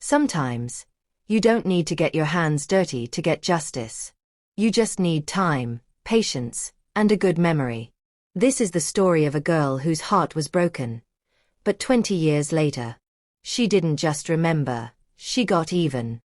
Sometimes, you don't need to get your hands dirty to get justice. You just need time, patience, and a good memory. This is the story of a girl whose heart was broken. But 20 years later, she didn't just remember, she got even.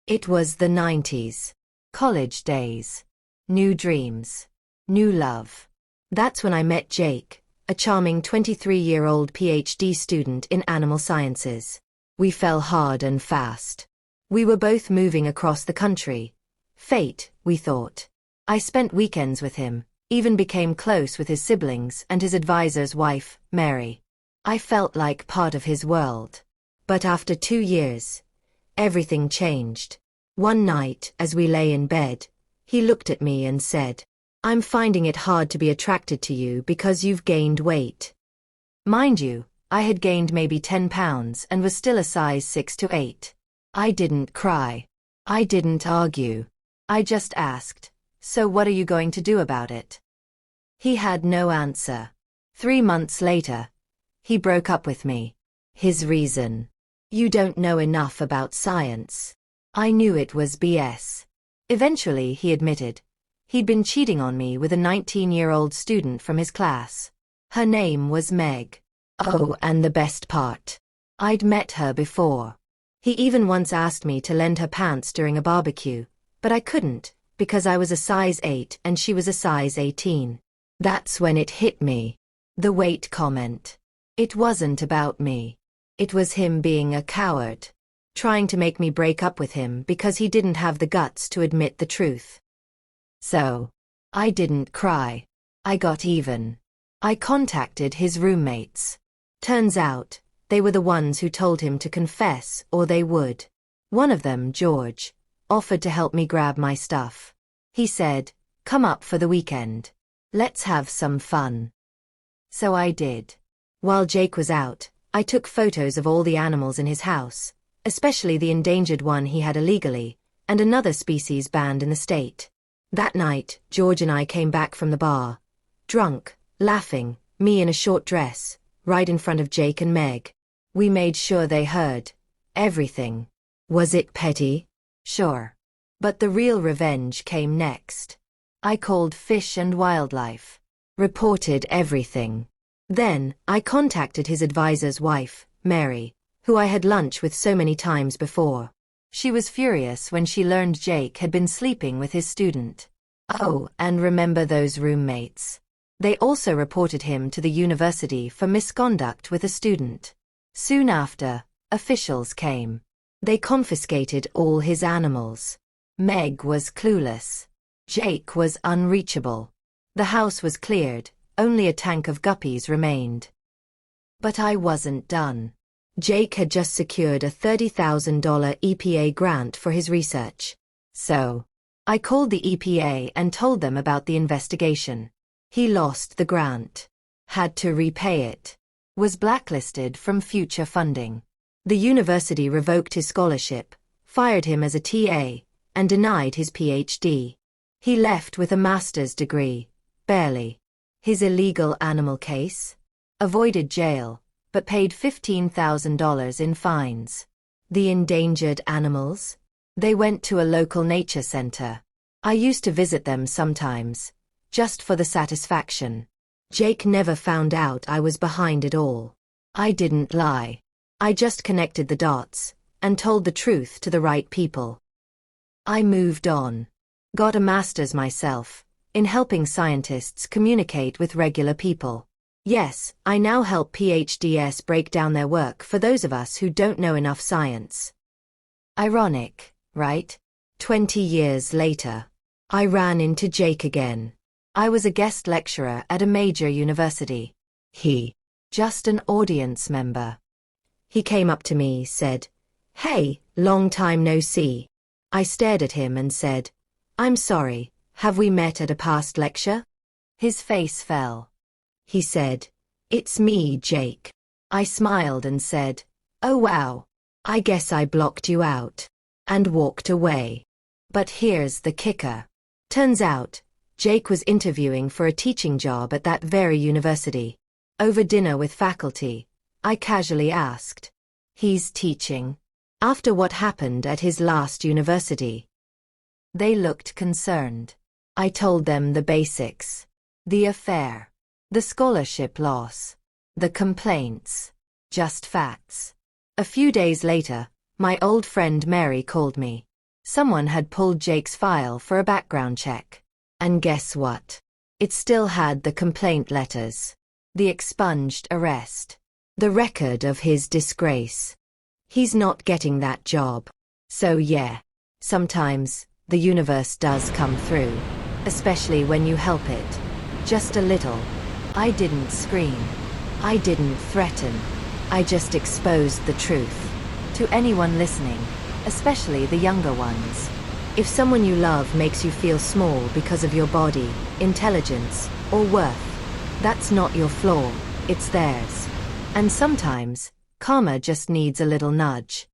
It was the 90s. College days. New dreams. New love. That's when I met Jake, a charming 23-year-old PhD student in animal sciences. We fell hard and fast. We were both moving across the country. Fate, we thought. I spent weekends with him, even became close with his siblings and his advisor's wife, Mary. I felt like part of his world. But after 2 years, everything changed. One night, as we lay in bed, he looked at me and said, "I'm finding it hard to be attracted to you because you've gained weight." Mind you, I had gained maybe 10 pounds and was still a size 6 to 8. I didn't cry. I didn't argue. I just asked, "So what are you going to do about it?" He had no answer. 3 months later, he broke up with me. His reason: "You don't know enough about science." I knew it was BS. Eventually, he admitted, he'd been cheating on me with a 19-year-old student from his class. Her name was Meg. Oh, and the best part. I'd met her before. He even once asked me to lend her pants during a barbecue, but I couldn't, because I was a size 8 and she was a size 18. That's when it hit me. The weight comment. It wasn't about me. It was him being a coward. Trying to make me break up with him because he didn't have the guts to admit the truth. So, I didn't cry. I got even. I contacted his roommates. Turns out, they were the ones who told him to confess or they would. One of them, George, offered to help me grab my stuff. He said, "Come up for the weekend. Let's have some fun." So I did. While Jake was out, I took photos of all the animals in his house, especially the endangered one he had illegally, and another species banned in the state. That night, George and I came back from the bar. Drunk, laughing, me in a short dress, right in front of Jake and Meg. We made sure they heard everything. Was it petty? Sure. But the real revenge came next. I called Fish and Wildlife. Reported everything. Then, I contacted his advisor's wife, Mary, who I had lunch with so many times before. She was furious when she learned Jake had been sleeping with his student. Oh, and remember those roommates. They also reported him to the university for misconduct with a student. Soon after, officials came. They confiscated all his animals. Meg was clueless. Jake was unreachable. The house was cleared, only a tank of guppies remained. But I wasn't done. Jake had just secured a $30,000 EPA grant for his research. So, I called the EPA and told them about the investigation. He lost the grant. Had to repay it. Was blacklisted from future funding. The university revoked his scholarship, fired him as a TA, and denied his PhD. He left with a master's degree, barely. His illegal animal case? Avoided jail, but paid $15,000 in fines. The endangered animals? They went to a local nature center. I used to visit them sometimes, just for the satisfaction. Jake never found out I was behind it all. I didn't lie. I just connected the dots, and told the truth to the right people. I moved on. Got a master's myself, in helping scientists communicate with regular people. Yes, I now help PhDs break down their work for those of us who don't know enough science. Ironic, right? 20 years later, I ran into Jake again. I was a guest lecturer at a major university. He, just an audience member. He came up to me, said, "Hey, long time no see." I stared at him and said, "I'm sorry, have we met at a past lecture?" His face fell. He said, "It's me, Jake." I smiled and said, "Oh wow, I guess I blocked you out," and walked away. But here's the kicker. Turns out, Jake was interviewing for a teaching job at that very university. Over dinner with faculty, I casually asked, "He's teaching?" after what happened at his last university. They looked concerned. I told them the basics. The affair. The scholarship loss. The complaints. Just facts. A few days later, my old friend Mary called me. Someone had pulled Jake's file for a background check. And guess what? It still had the complaint letters. The expunged arrest. The record of his disgrace. He's not getting that job. So yeah, sometimes the universe does come through, especially when you help it. Just a little. I didn't scream. I didn't threaten. I just exposed the truth. To anyone listening, especially the younger ones. If someone you love makes you feel small because of your body, intelligence, or worth, that's not your flaw, it's theirs. And sometimes, karma just needs a little nudge.